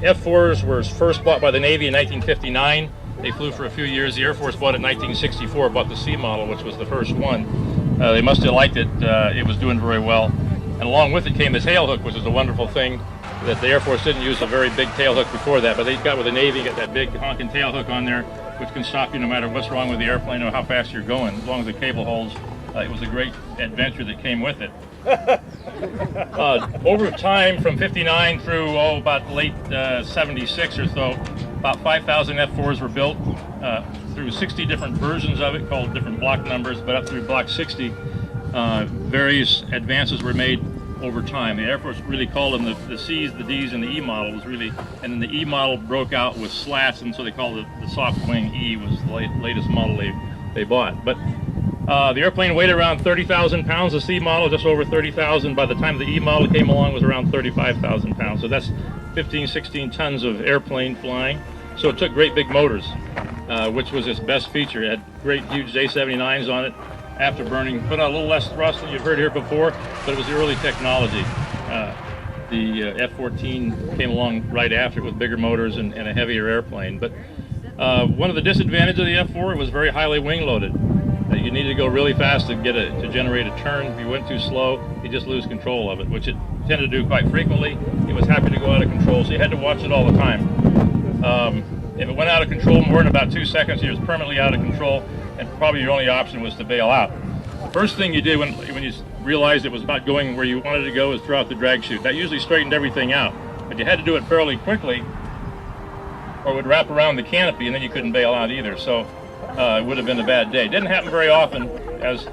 F-4s were first bought by the Navy in 1959. They flew for a few years. The Air Force bought it in 1964, bought the C model, which was the first one. They must have liked it. It was doing very well. And along with it came the tail hook, which is a wonderful thing that the Air Force didn't use a very big tail hook before that, but they got with the Navy, got that big honking tail hook on there, which can stop you no matter what's wrong with the airplane or how fast you're going, as long as the cable holds. It was a great adventure that came with it. Over time, from 59 through about late 76 or so, about 5,000 F-4s were built through 60 different versions of it, called different block numbers, but up through block 60, various advances were made over time. The Air Force really called them the C's, the D's, and the E model was really, and then the E model broke out with slats, and so they called it the soft wing E was the latest model they bought. But the airplane weighed around 30,000 pounds. The C model just over 30,000. By the time the E model came along, it was around 35,000 pounds. So that's 15, 16 tons of airplane flying. So it took great big motors, which was its best feature. It had great huge J79s on it. Afterburning, put out a little less thrust than you've heard here before, but it was the early technology. The F-14 came along right after it with bigger motors and a heavier airplane. But one of the disadvantages of the F-4, it was very highly wing loaded. You needed to go really fast to generate a turn. If you went too slow, you just lose control of it, which it tended to do quite frequently. It was happy to go out of control, so you had to watch it all the time. If it went out of control more than about 2 seconds, it was permanently out of control, and probably your only option was to bail out. First thing you did when you realized it was about going where you wanted to go is throw out the drag chute. That usually straightened everything out, but you had to do it fairly quickly or it would wrap around the canopy and then you couldn't bail out either. So it would have been a bad day. It didn't happen very often, as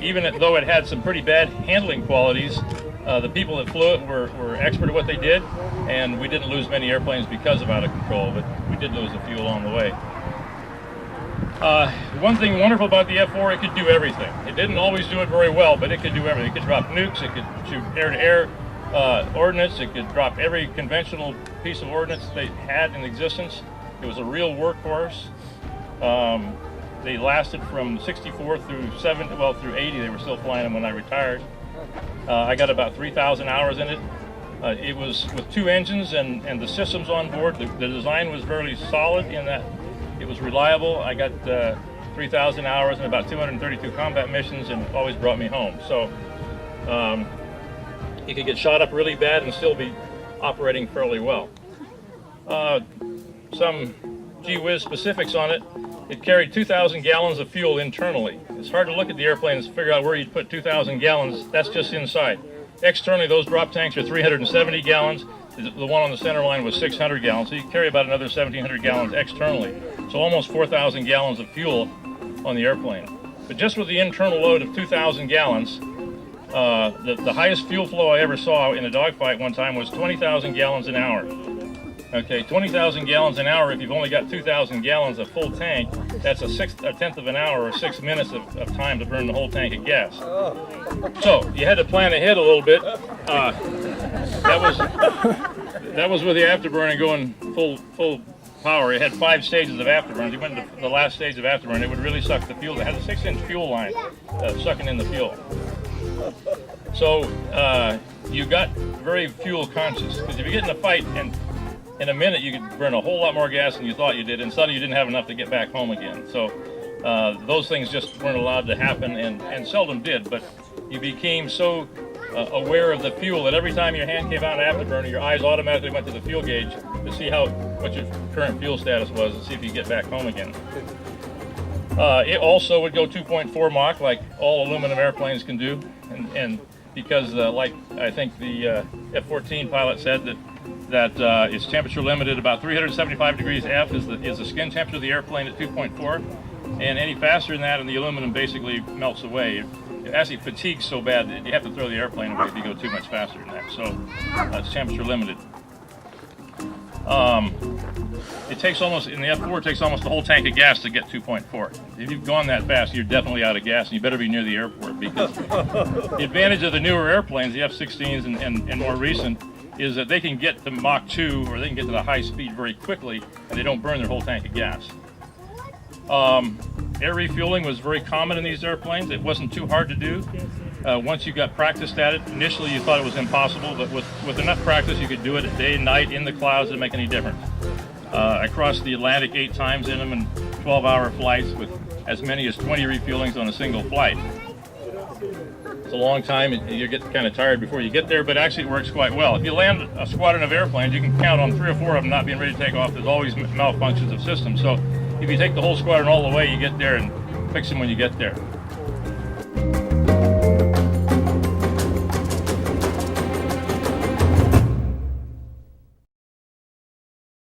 even though it had some pretty bad handling qualities, the people that flew it were expert at what they did, and we didn't lose many airplanes because of out of control, but we did lose a few along the way. One thing wonderful about the F-4, it could do everything. It didn't always do it very well, but it could do everything. It could drop nukes, it could shoot air-to-air ordnance, it could drop every conventional piece of ordnance they had in existence. It was a real workhorse. They lasted from 64 through 80. They were still flying them when I retired. I got about 3,000 hours in it. It was with 2 engines and the systems on board. The design was very solid in that it was reliable. I got 3,000 hours and about 232 combat missions, and it always brought me home. So you could get shot up really bad and still be operating fairly well. Some gee whiz specifics on it. It carried 2,000 gallons of fuel internally. It's hard to look at the airplane and figure out where you'd put 2,000 gallons. That's just inside. Externally, those drop tanks are 370 gallons. The one on the center line was 600 gallons, so you carry about another 1,700 gallons externally. So almost 4,000 gallons of fuel on the airplane. But just with the internal load of 2,000 gallons, the highest fuel flow I ever saw in a dogfight one time was 20,000 gallons an hour. Okay, 20,000 gallons an hour, if you've only got 2,000 gallons of full tank, that's a tenth of an hour or 6 minutes of time to burn the whole tank of gas. So you had to plan ahead a little bit. That was with the afterburner going full power. It had 5 stages of afterburn. If you went to the last stage of afterburn, it would really suck the fuel. It had a 6-inch fuel line sucking in the fuel. So you got very fuel conscious, because if you get in a fight and in a minute you could burn a whole lot more gas than you thought you did, and suddenly you didn't have enough to get back home again. So those things just weren't allowed to happen, and seldom did, but you became so aware of the fuel that every time your hand came out of afterburner, your eyes automatically went to the fuel gauge to see what your current fuel status was and see if you get back home again. It also would go 2.4 Mach like all aluminum airplanes can do, and because like I think the F-14 pilot said that it's temperature limited. About 375 degrees F is the skin temperature of the airplane at 2.4, and any faster than that and the aluminum basically melts away. It actually fatigues so bad that you have to throw the airplane away if you go too much faster than that. So it's temperature limited. It takes in the F-4 it takes almost the whole tank of gas to get 2.4. If you've gone that fast, you're definitely out of gas, and you better be near the airport, because the advantage of the newer airplanes, the F-16s and more recent, is that they can get to Mach 2, or they can get to the high speed very quickly, and they don't burn their whole tank of gas. Air refueling was very common in these airplanes. It wasn't too hard to do. Once you got practiced at it, initially you thought it was impossible, but with enough practice you could do it day and night in the clouds. It didn't make any difference. I crossed the Atlantic 8 times in them in 12-hour flights with as many as 20 refuelings on a single flight. It's a long time and you get kind of tired before you get there, but actually it works quite well. If you land a squadron of airplanes, you can count on 3 or 4 of them not being ready to take off. There's always malfunctions of systems. So if you take the whole squadron all the way, you get there and fix them when you get there.